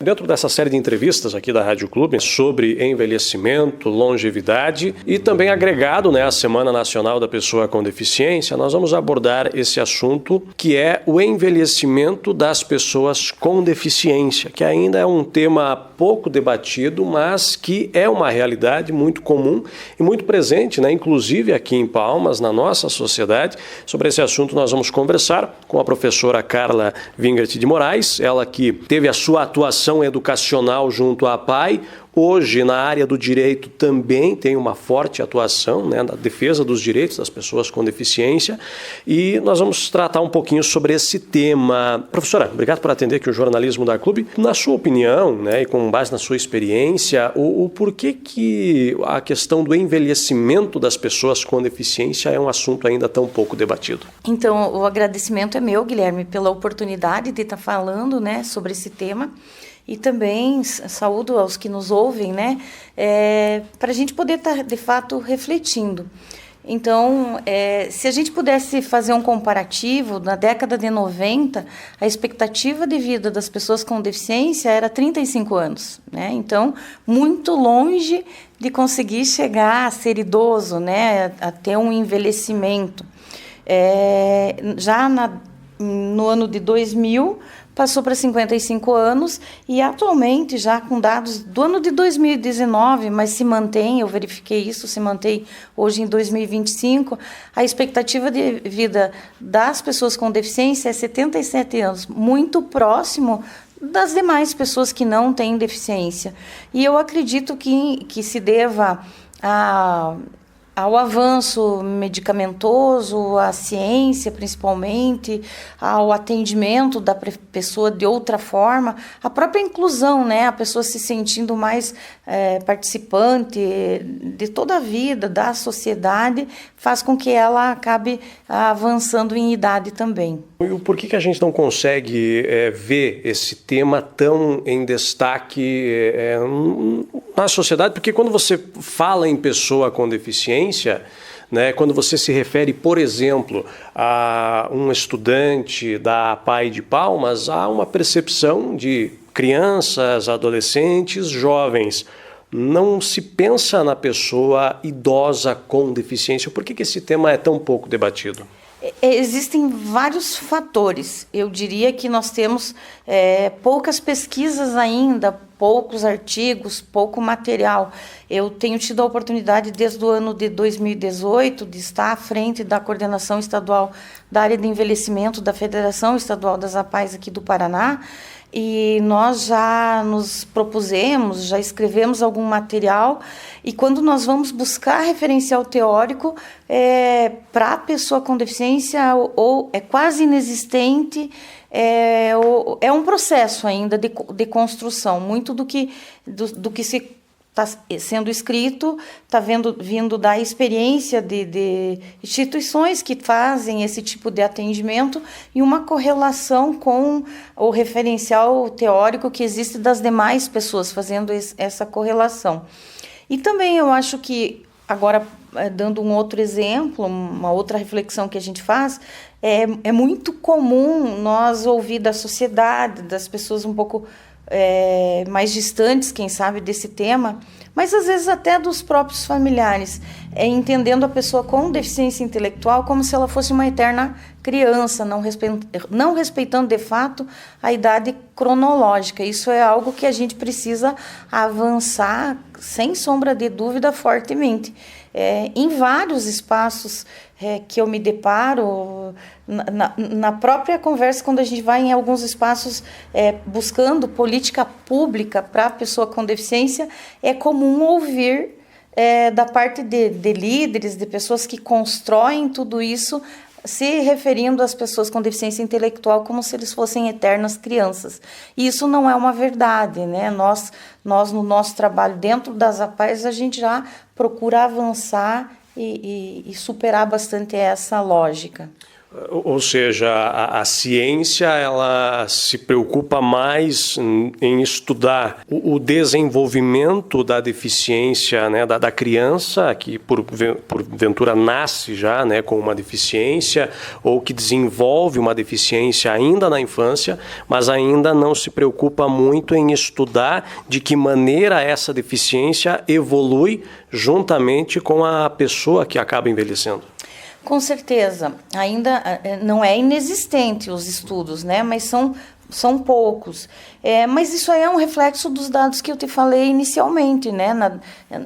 Dentro dessa série de entrevistas aqui da Rádio Clube sobre envelhecimento, longevidade e também agregado à Semana Nacional da Pessoa com Deficiência, nós vamos abordar esse assunto que é o envelhecimento das pessoas com deficiência, que ainda é um tema pouco debatido, mas que é uma realidade muito comum e muito presente, inclusive aqui em Palmas, na nossa sociedade. Sobre esse assunto nós vamos conversar com a professora Carla Wingert de Moraes, ela que teve a sua atuação educacional junto à APAE, hoje na área do direito também tem uma forte atuação na defesa dos direitos das pessoas com deficiência, e nós vamos tratar um pouquinho sobre esse tema. Professora, obrigado por atender aqui o Jornalismo da Clube. Na sua opinião, e com base na sua experiência, o porquê que a questão do envelhecimento das pessoas com deficiência é um assunto ainda tão pouco debatido? Então, o agradecimento é meu, Guilherme, pela oportunidade de estar falando sobre esse tema. E também saúdo aos que nos ouvem, para a gente poder estar, de fato, refletindo. Então, se a gente pudesse fazer um comparativo, na década de 90, a expectativa de vida das pessoas com deficiência era 35 anos. Então, muito longe de conseguir chegar a ser idoso, a ter um envelhecimento. Já no ano de 2000, passou para 55 anos e atualmente, já com dados do ano de 2019, mas se mantém, eu verifiquei isso, se mantém hoje em 2025, a expectativa de vida das pessoas com deficiência é 77 anos, muito próximo das demais pessoas que não têm deficiência. E eu acredito que se deva ao avanço medicamentoso, à ciência principalmente, ao atendimento da pessoa de outra forma, a própria inclusão, a pessoa se sentindo mais participante de toda a vida, da sociedade, faz com que ela acabe avançando em idade também. E por que a gente não consegue ver esse tema tão em destaque na sociedade? Porque quando você fala em pessoa com deficiência, quando você se refere, por exemplo, a um estudante da APAE de Palmas, há uma percepção de crianças, adolescentes, jovens. Não se pensa na pessoa idosa com deficiência. Por que esse tema é tão pouco debatido? Existem vários fatores. Eu diria que nós temos poucas pesquisas ainda, poucos artigos, pouco material. Eu tenho tido a oportunidade, desde o ano de 2018, de estar à frente da coordenação estadual da área de envelhecimento da Federação Estadual das APAES aqui do Paraná, e nós já nos propusemos, já escrevemos algum material, e quando nós vamos buscar referencial teórico, para a pessoa com deficiência, ou é quase inexistente, é um processo ainda de construção. Muito do que se está sendo escrito está vindo da experiência de instituições que fazem esse tipo de atendimento e uma correlação com o referencial teórico que existe das demais pessoas fazendo essa correlação. E também eu acho que, agora dando um outro exemplo, uma outra reflexão que a gente faz, é muito comum nós ouvir da sociedade, das pessoas um pouco mais distantes, quem sabe, desse tema, mas às vezes até dos próprios familiares, entendendo a pessoa com deficiência intelectual como se ela fosse uma eterna criança, não respeitando de fato a idade cronológica. Isso é algo que a gente precisa avançar, sem sombra de dúvida, fortemente. Em vários espaços que eu me deparo, na própria conversa, quando a gente vai em alguns espaços buscando política pública para a pessoa com deficiência, é comum ouvir da parte de líderes, de pessoas que constroem tudo isso, se referindo às pessoas com deficiência intelectual como se eles fossem eternas crianças. E isso não é uma verdade, Nós no nosso trabalho dentro das APAES, a gente já procura avançar e superar bastante essa lógica. Ou seja, a ciência ela se preocupa mais em estudar o desenvolvimento da deficiência, né, da criança que porventura nasce já, né, com uma deficiência ou que desenvolve uma deficiência ainda na infância, mas ainda não se preocupa muito em estudar de que maneira essa deficiência evolui juntamente com a pessoa que acaba envelhecendo. Com certeza, ainda não é inexistente os estudos, né? Mas são poucos. Mas isso aí é um reflexo dos dados que eu te falei inicialmente, né?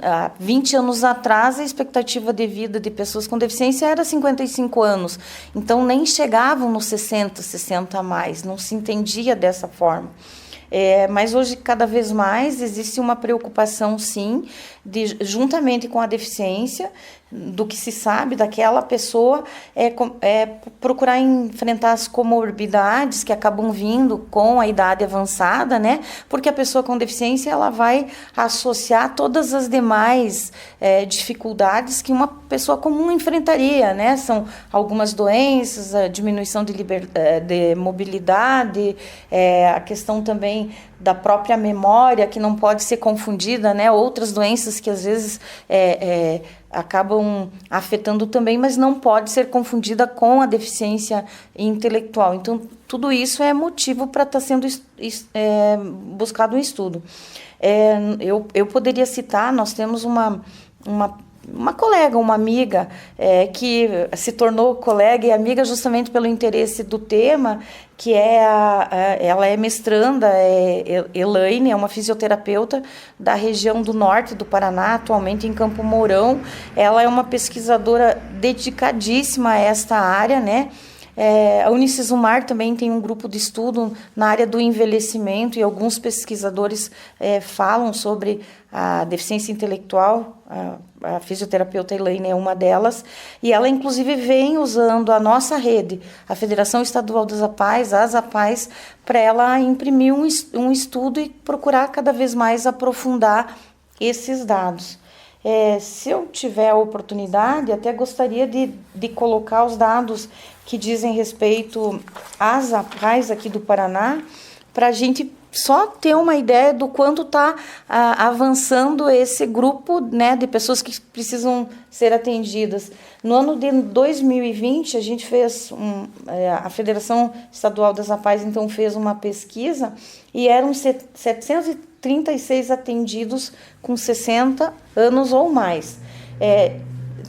Há 20 anos atrás, a expectativa de vida de pessoas com deficiência era 55 anos. Então, nem chegavam nos 60 a mais, não se entendia dessa forma. Mas hoje, cada vez mais, existe uma preocupação, sim, juntamente com a deficiência, do que se sabe daquela pessoa, procurar enfrentar as comorbidades que acabam vindo com a idade avançada, né? Porque a pessoa com deficiência, ela vai associar todas as demais dificuldades que uma pessoa comum enfrentaria, né? São algumas doenças, a diminuição de mobilidade, a questão também da própria memória, que não pode ser confundida, né? Outras doenças que às vezes acabam afetando também, mas não pode ser confundida com a deficiência intelectual. Então, tudo isso é motivo para estar sendo buscado um estudo. Eu poderia citar, nós temos uma colega, uma amiga, que se tornou colega e amiga justamente pelo interesse do tema, que ela é mestranda, Elaine, é uma fisioterapeuta da região do norte do Paraná, atualmente em Campo Mourão. Ela é uma pesquisadora dedicadíssima a esta área, né? A Unicesumar também tem um grupo de estudo na área do envelhecimento e alguns pesquisadores falam sobre a deficiência intelectual. A fisioterapeuta Elaine é uma delas, e ela inclusive vem usando a nossa rede, a Federação Estadual das APAES, as APAES, para ela imprimir um estudo e procurar cada vez mais aprofundar esses dados. Se eu tiver a oportunidade, até gostaria de colocar os dados que dizem respeito às APAES aqui do Paraná, para a gente só ter uma ideia do quanto está avançando esse grupo, né, de pessoas que precisam ser atendidas. No ano de 2020, a gente fez, a Federação Estadual das APAES, então, fez uma pesquisa e eram 736 atendidos com 60 anos ou mais.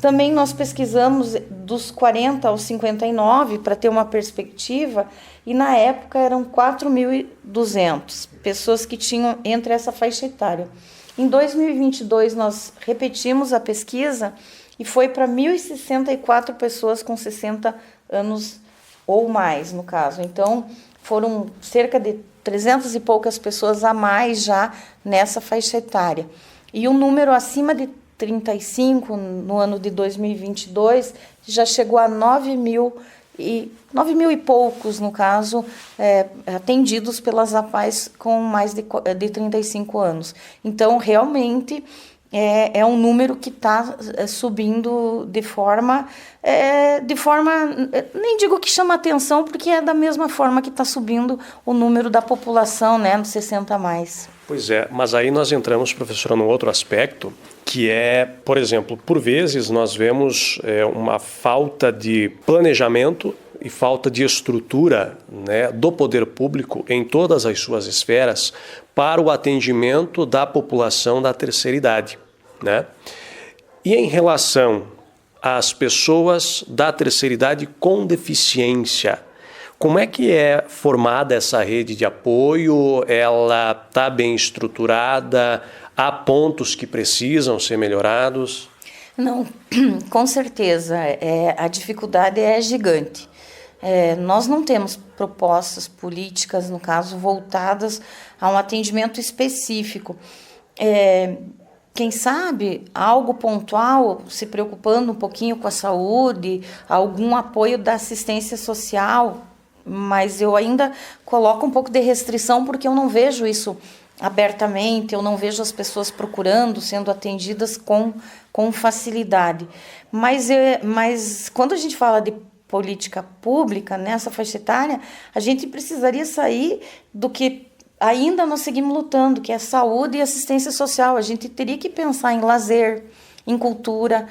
Também nós pesquisamos dos 40 aos 59 para ter uma perspectiva, e na época eram 4.200 pessoas que tinham entre essa faixa etária. Em 2022 nós repetimos a pesquisa e foi para 1.064 pessoas com 60 anos ou mais, no caso. Então foram cerca de 300 e poucas pessoas a mais já nessa faixa etária. E o número acima de 35 no ano de 2022 já chegou a 9 mil e poucos, no caso, atendidos pelas APAES com mais de 35 anos. Então, realmente, é um número que está subindo de forma, nem digo que chama atenção, porque é da mesma forma que está subindo o número da população, né, dos 60 a mais. Pois é, mas aí nós entramos, professora, num outro aspecto, que é, por exemplo, por vezes nós vemos uma falta de planejamento e falta de estrutura, né, do poder público em todas as suas esferas para o atendimento da população da terceira idade, né? E em relação às pessoas da terceira idade com deficiência, como é que é formada essa rede de apoio? Ela está bem estruturada? Há pontos que precisam ser melhorados? Não, com certeza. A dificuldade é gigante. Nós não temos propostas políticas, no caso, voltadas a um atendimento específico. Quem sabe, algo pontual, se preocupando um pouquinho com a saúde, algum apoio da assistência social, mas eu ainda coloco um pouco de restrição porque eu não vejo isso abertamente, eu não vejo as pessoas procurando, sendo atendidas com facilidade. Mas quando a gente fala de política pública nessa faixa etária, a gente precisaria sair do que ainda nós seguimos lutando, que é saúde e assistência social. A gente teria que pensar em lazer, em cultura,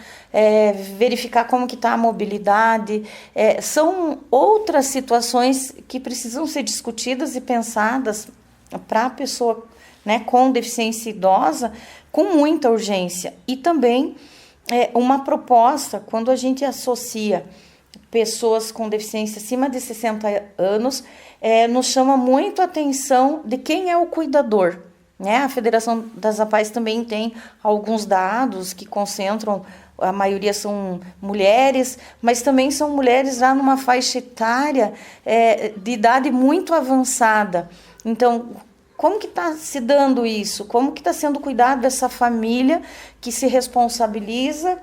verificar como que está a mobilidade. São outras situações que precisam ser discutidas e pensadas para a pessoa, né, com deficiência idosa, com muita urgência. E também uma proposta, quando a gente associa pessoas com deficiência acima de 60 anos, nos chama muito a atenção de quem é o cuidador. Né? A Federação das APAES também tem alguns dados que concentram, a maioria são mulheres, mas também são mulheres lá numa faixa etária de idade muito avançada. Então, como que está se dando isso? Como que está sendo cuidado dessa família que se responsabiliza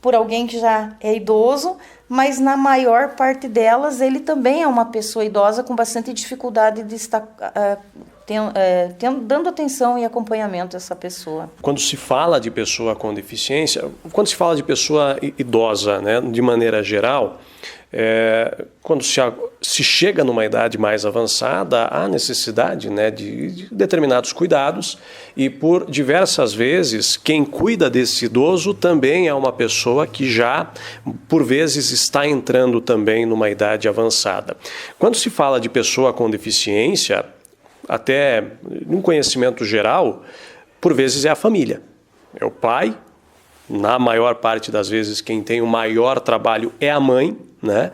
por alguém que já é idoso, mas na maior parte delas ele também é uma pessoa idosa com bastante dificuldade de estar dando atenção e acompanhamento a essa pessoa. Quando se fala de pessoa com deficiência, quando se fala de pessoa idosa, né, de maneira geral, quando se chega numa idade mais avançada, há necessidade, né, de determinados cuidados, e por diversas vezes quem cuida desse idoso também é uma pessoa que já, por vezes, está entrando também numa idade avançada. Quando se fala de pessoa com deficiência, até num conhecimento geral, por vezes é a família, é o pai. Na maior parte das vezes, quem tem o maior trabalho é a mãe, né?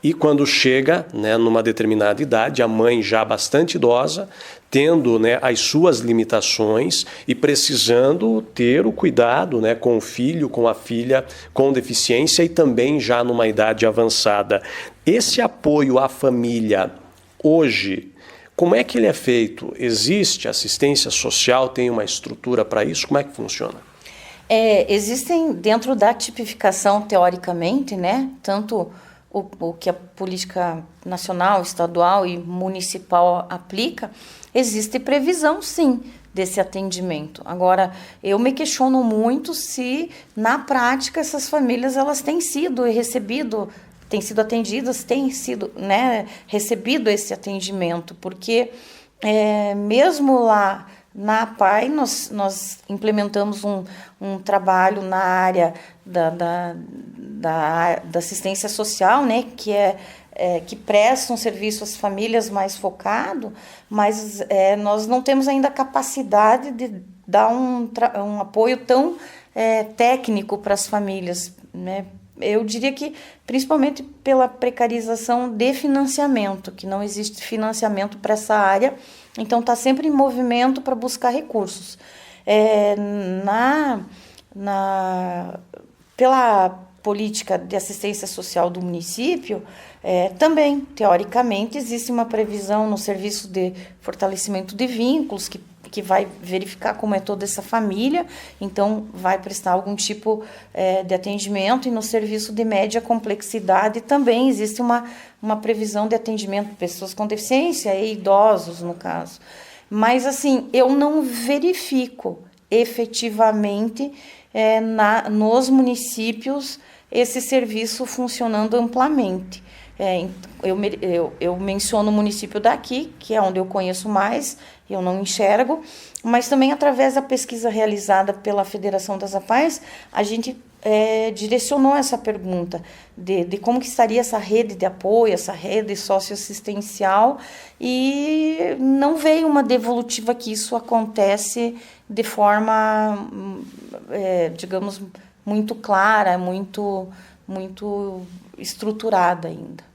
E quando chega, né, numa determinada idade, a mãe já bastante idosa, tendo, né, as suas limitações e precisando ter o cuidado, né, com o filho, com a filha com deficiência e também já numa idade avançada. Esse apoio à família, hoje, como é que ele é feito? Existe assistência social? Tem uma estrutura para isso? Como é que funciona? Existem dentro da tipificação, teoricamente, né, tanto o que a política nacional, estadual e municipal aplica, existe previsão, sim, desse atendimento. Agora, eu me questiono muito se, na prática, essas famílias elas têm sido atendidas, têm sido, né, recebido esse atendimento, porque mesmo lá na APAE, nós implementamos um trabalho na área da assistência social, né, que presta um serviço às famílias mais focado, mas nós não temos ainda a capacidade de dar um apoio tão técnico para as famílias, né? Eu diria que principalmente pela precarização de financiamento, que não existe financiamento para essa área, então está sempre em movimento para buscar recursos. Pela política de assistência social do município, também, teoricamente, existe uma previsão no serviço de fortalecimento de vínculos, que vai verificar como é toda essa família, então vai prestar algum tipo de atendimento, e no serviço de média complexidade também existe uma previsão de atendimento de pessoas com deficiência e idosos, no caso. Mas, assim, eu não verifico efetivamente nos municípios esse serviço funcionando amplamente. Eu menciono o município daqui, que é onde eu conheço mais, eu não enxergo, mas também através da pesquisa realizada pela Federação das APAES, a gente direcionou essa pergunta de como que estaria essa rede de apoio, essa rede socioassistencial, e não veio uma devolutiva que isso acontece de forma, digamos, muito clara, muito estruturada ainda.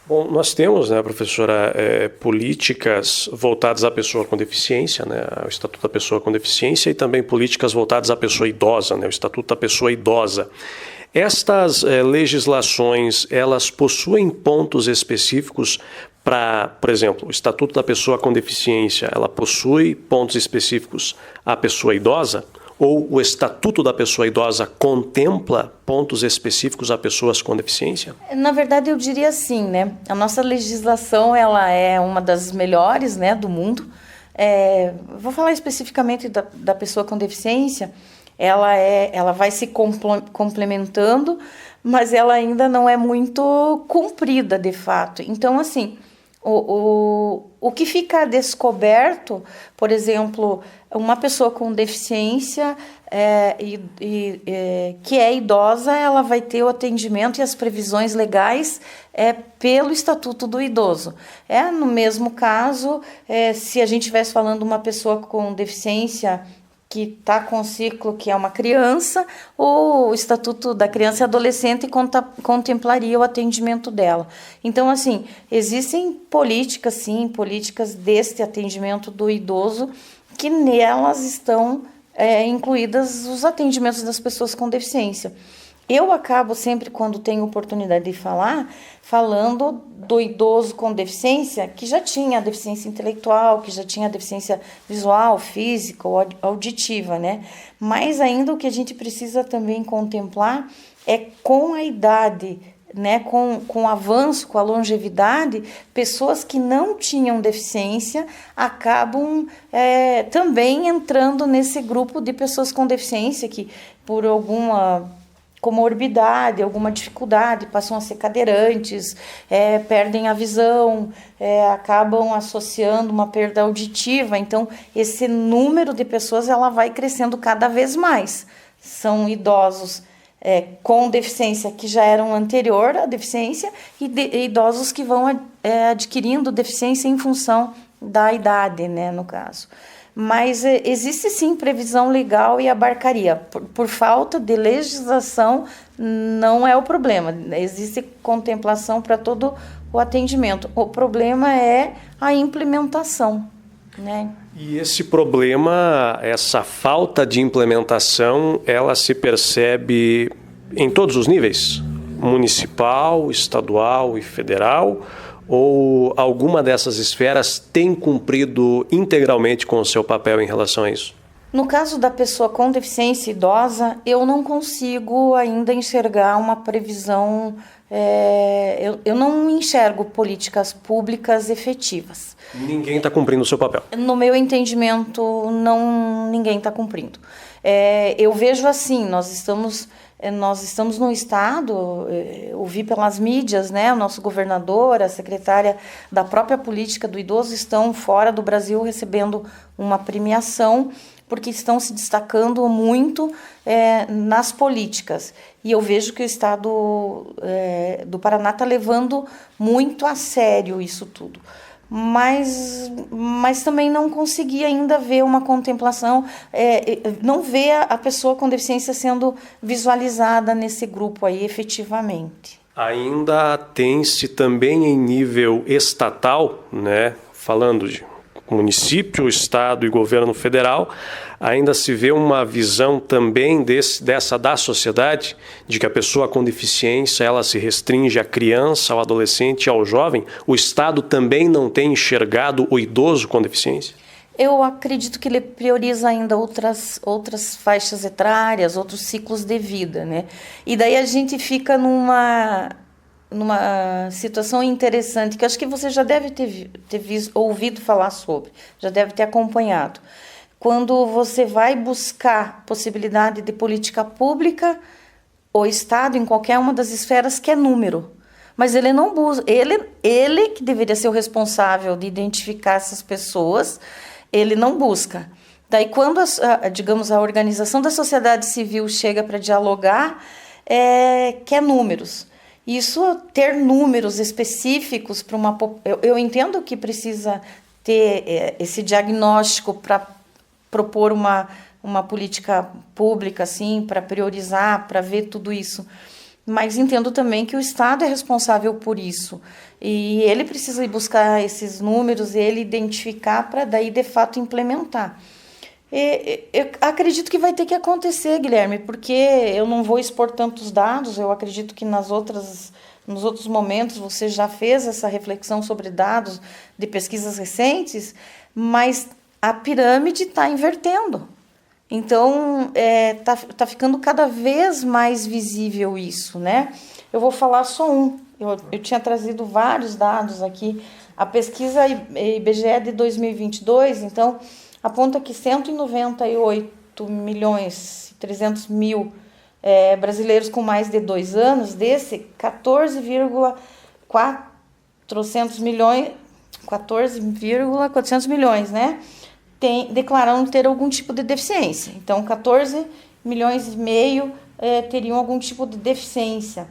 Bom, nós temos, né, professora, políticas voltadas à pessoa com deficiência, né, o Estatuto da Pessoa com Deficiência, e também políticas voltadas à pessoa idosa, né, o Estatuto da Pessoa Idosa. Estas legislações, elas possuem pontos específicos para, por exemplo, o Estatuto da Pessoa com Deficiência, ela possui pontos específicos à pessoa idosa? Ou o Estatuto da Pessoa Idosa contempla pontos específicos a pessoas com deficiência? Na verdade, eu diria assim, né? A nossa legislação, ela é uma das melhores, né, do mundo. Vou falar especificamente da pessoa com deficiência. ela vai se complementando, mas ela ainda não é muito cumprida de fato. Então, assim, o que fica descoberto, por exemplo, uma pessoa com deficiência que é idosa, ela vai ter o atendimento e as previsões legais pelo Estatuto do Idoso. No mesmo caso, se a gente estivesse falando de uma pessoa com deficiência que está com um ciclo que é uma criança, o Estatuto da Criança e Adolescente contemplaria o atendimento dela. Então, assim, existem políticas, sim, políticas deste atendimento do idoso, que nelas estão incluídas os atendimentos das pessoas com deficiência. Eu acabo sempre, quando tenho oportunidade de falar, falando do idoso com deficiência, que já tinha deficiência intelectual, que já tinha deficiência visual, física ou auditiva, né? Mas ainda o que a gente precisa também contemplar é com a idade, né? Com o avanço, com a longevidade, pessoas que não tinham deficiência acabam também entrando nesse grupo de pessoas com deficiência que, por alguma comorbidade, alguma dificuldade, passam a ser cadeirantes, perdem a visão, acabam associando uma perda auditiva. Então, esse número de pessoas ela vai crescendo cada vez mais. São idosos com deficiência que já eram anterior à deficiência e idosos que vão adquirindo deficiência em função da idade, né, no caso. Mas existe sim previsão legal e abarcaria. Por falta de legislação, não é o problema. Existe contemplação para todo o atendimento. O problema é a implementação, né? E esse problema, essa falta de implementação, ela se percebe em todos os níveis? Municipal, estadual e federal? Ou alguma dessas esferas tem cumprido integralmente com o seu papel em relação a isso? No caso da pessoa com deficiência idosa, eu não consigo ainda enxergar uma previsão, eu não enxergo políticas públicas efetivas. Ninguém está cumprindo o seu papel? No meu entendimento, ninguém está cumprindo. Eu vejo assim, nós estamos no estado, ouvi pelas mídias, né, o nosso governador, a secretária da própria política do idoso estão fora do Brasil recebendo uma premiação, porque estão se destacando muito nas políticas. E eu vejo que o estado do Paraná está levando muito a sério isso tudo. Mas também não consegui ainda ver uma contemplação, não ver a pessoa com deficiência sendo visualizada nesse grupo aí efetivamente. Ainda tem-se também em nível estatal, né, falando de município, estado e governo federal, ainda se vê uma visão também da sociedade, de que a pessoa com deficiência ela se restringe à criança, ao adolescente e ao jovem. O Estado também não tem enxergado o idoso com deficiência? Eu acredito que ele prioriza ainda outras faixas etárias, outros ciclos de vida, né? E daí a gente fica numa situação interessante, que acho que você já deve ter ouvido falar sobre, já deve ter acompanhado. Quando você vai buscar possibilidade de política pública, o Estado, em qualquer uma das esferas, quer número. Mas ele não busca, ele que deveria ser o responsável de identificar essas pessoas, ele não busca. Daí, quando, a organização da sociedade civil chega para dialogar, quer números. Isso, ter números específicos para uma... Eu entendo que precisa ter esse diagnóstico para propor uma política pública, assim, para priorizar, para ver tudo isso. Mas entendo também que o Estado é responsável por isso. E ele precisa ir buscar esses números, ele identificar para daí, de fato, implementar. Eu acredito que vai ter que acontecer, Guilherme, porque eu não vou expor tantos dados, eu acredito que nos outros momentos você já fez essa reflexão sobre dados de pesquisas recentes, mas a pirâmide está invertendo. Então, tá ficando cada vez mais visível isso, né? Eu vou falar só um. Eu tinha trazido vários dados aqui. A pesquisa IBGE de 2022, então, aponta que 198 4.300.000 brasileiros com mais de 2 anos, desse 14,400 milhões, né, declararam ter algum tipo de deficiência. Então, 14,5 milhões teriam algum tipo de deficiência.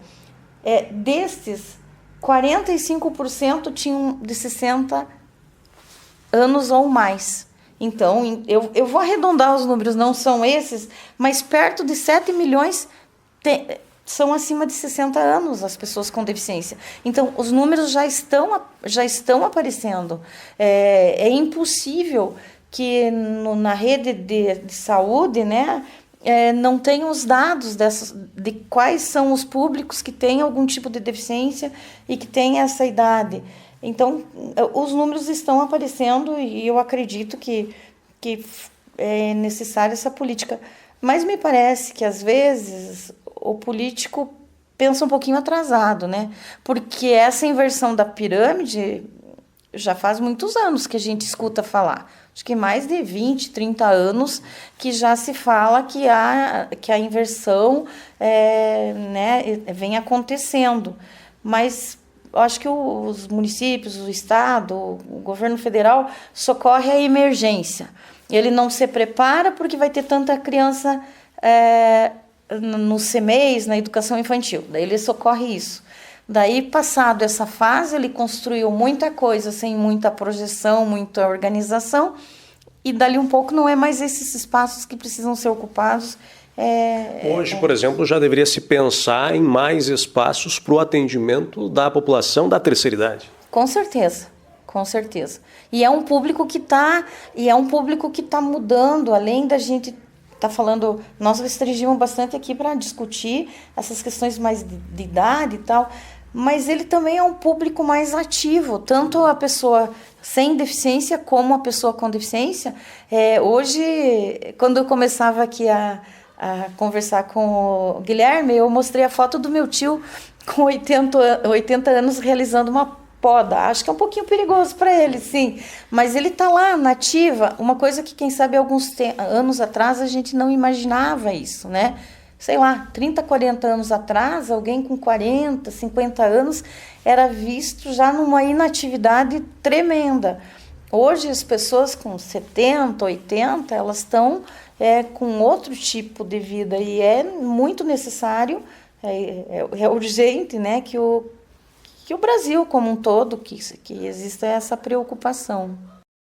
Destes, 45% tinham de 60 anos ou mais. Então, eu vou arredondar os números, não são esses, mas perto de 7 milhões são acima de 60 anos as pessoas com deficiência. Então, os números já estão aparecendo. É impossível que na rede de saúde, né, não tenham os dados de quais são os públicos que têm algum tipo de deficiência e que têm essa idade. Então, os números estão aparecendo e eu acredito que é necessária essa política. Mas me parece que, às vezes, o político pensa um pouquinho atrasado, né? Porque essa inversão da pirâmide já faz muitos anos que a gente escuta falar. Acho que mais de 20, 30 anos que já se fala que a inversão vem acontecendo. Mas eu acho que os municípios, o Estado, o governo federal socorre a emergência. Ele não se prepara porque vai ter tanta criança nos CMEs, na educação infantil. Daí ele socorre isso. Daí, passado essa fase, ele construiu muita coisa sem muita projeção, muita organização, e dali um pouco não é mais esses espaços que precisam ser ocupados. Hoje, por exemplo, já deveria se pensar em mais espaços para o atendimento da população da terceira idade. Com certeza, com certeza. E é um público que está mudando, além da gente tá falando, nós restringimos bastante aqui para discutir essas questões mais de idade e tal, mas ele também é um público mais ativo, tanto a pessoa sem deficiência como a pessoa com deficiência. Hoje, quando eu começava aqui a conversar com o Guilherme, eu mostrei a foto do meu tio com 80 anos realizando uma poda. Acho que é um pouquinho perigoso para ele, sim, mas ele está lá, na ativa, uma coisa que, quem sabe, alguns anos atrás a gente não imaginava isso, né? Sei lá, 30, 40 anos atrás, alguém com 40, 50 anos era visto já numa inatividade tremenda. Hoje, as pessoas com 70, 80, elas estão com outro tipo de vida e é muito necessário, é urgente, né, que o Brasil como um todo, que exista essa preocupação.